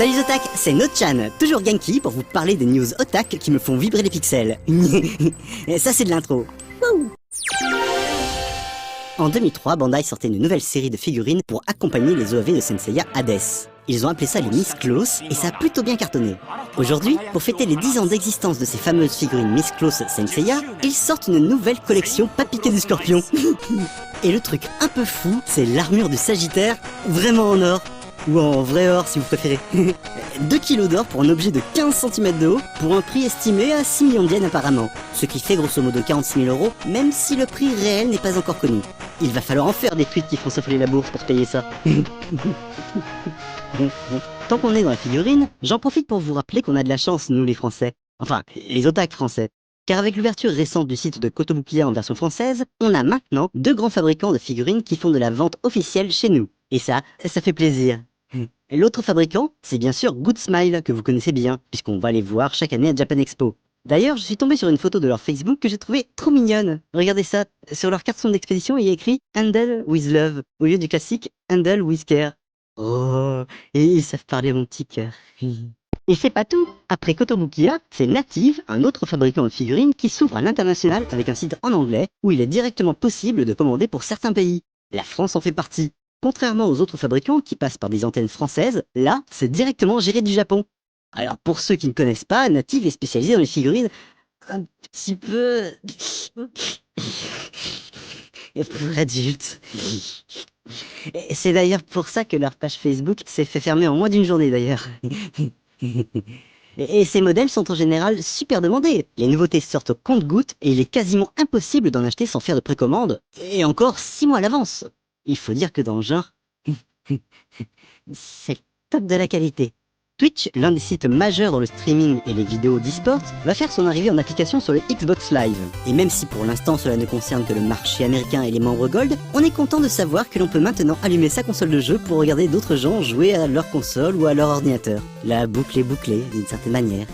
Salut Zotac, c'est Nochan, toujours Genki pour vous parler des news otak qui me font vibrer les pixels. Et ça c'est de l'intro. En 2003, Bandai sortait une nouvelle série de figurines pour accompagner les OAV de Senseiya Hades. Ils ont appelé ça les Miss Close et ça a plutôt bien cartonné. Aujourd'hui, pour fêter les 10 ans d'existence de ces fameuses figurines Miss Close Senseiya, ils sortent une nouvelle collection pas piquée du scorpion. Et le truc un peu fou, c'est l'armure du Sagittaire, vraiment en or. Ou en vrai or si vous préférez. 2 kilos d'or pour un objet de 15 cm de haut, pour un prix estimé à 6 millions de yens apparemment. Ce qui fait grosso modo 46 000 €, même si le prix réel n'est pas encore connu. Il va falloir en faire des tweets qui font s'affoler la bourse pour payer ça. Tant qu'on est dans la figurine, j'en profite pour vous rappeler qu'on a de la chance, nous les Français. Enfin, les otaks français. Car avec l'ouverture récente du site de Kotobukiya en version française, on a maintenant 2 grands fabricants de figurines qui font de la vente officielle chez nous. Et ça fait plaisir. L'autre fabricant, c'est bien sûr Good Smile, que vous connaissez bien, puisqu'on va les voir chaque année à Japan Expo. D'ailleurs, je suis tombé sur une photo de leur Facebook que j'ai trouvée trop mignonne. Regardez ça, sur leur carton d'expédition, il y a écrit « Handle with love » au lieu du classique « Handle with care ». Oh, et ils savent parler mon petit cœur. Et c'est pas tout. Après Kotobukiya, c'est Native, un autre fabricant de figurines qui s'ouvre à l'international avec un site en anglais où il est directement possible de commander pour certains pays. La France en fait partie. Contrairement aux autres fabricants qui passent par des antennes françaises, là, c'est directement géré du Japon. Alors pour ceux qui ne connaissent pas, Native est spécialisé dans les figurines un petit peu... pour adultes. Et c'est d'ailleurs pour ça que leur page Facebook s'est fait fermer en moins d'une journée d'ailleurs. Et ces modèles sont en général super demandés. Les nouveautés sortent au compte-gouttes et il est quasiment impossible d'en acheter sans faire de précommande. Et encore 6 mois à l'avance. Il faut dire que dans le genre, c'est top de la qualité. Twitch, l'un des sites majeurs dans le streaming et les vidéos d'e-sport, va faire son arrivée en application sur le Xbox Live. Et même si pour l'instant cela ne concerne que le marché américain et les membres Gold, on est content de savoir que l'on peut maintenant allumer sa console de jeu pour regarder d'autres gens jouer à leur console ou à leur ordinateur. La boucle est bouclée, d'une certaine manière.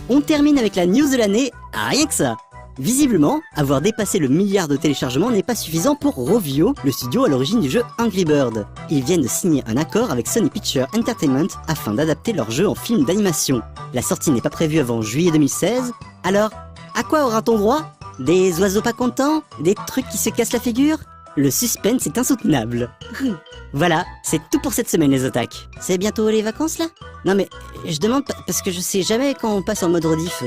On termine avec la news de l'année, rien que ça. Visiblement, avoir dépassé le milliard de téléchargements n'est pas suffisant pour Rovio, le studio à l'origine du jeu Angry Bird. Ils viennent de signer un accord avec Sony Pictures Entertainment afin d'adapter leur jeu en film d'animation. La sortie n'est pas prévue avant juillet 2016, alors à quoi aura-t-on droit? Des oiseaux pas contents? Des trucs qui se cassent la figure? Le suspense est insoutenable. Voilà, c'est tout pour cette semaine les otaks. C'est bientôt les vacances là? Non mais, je demande parce que je sais jamais quand on passe en mode rediff.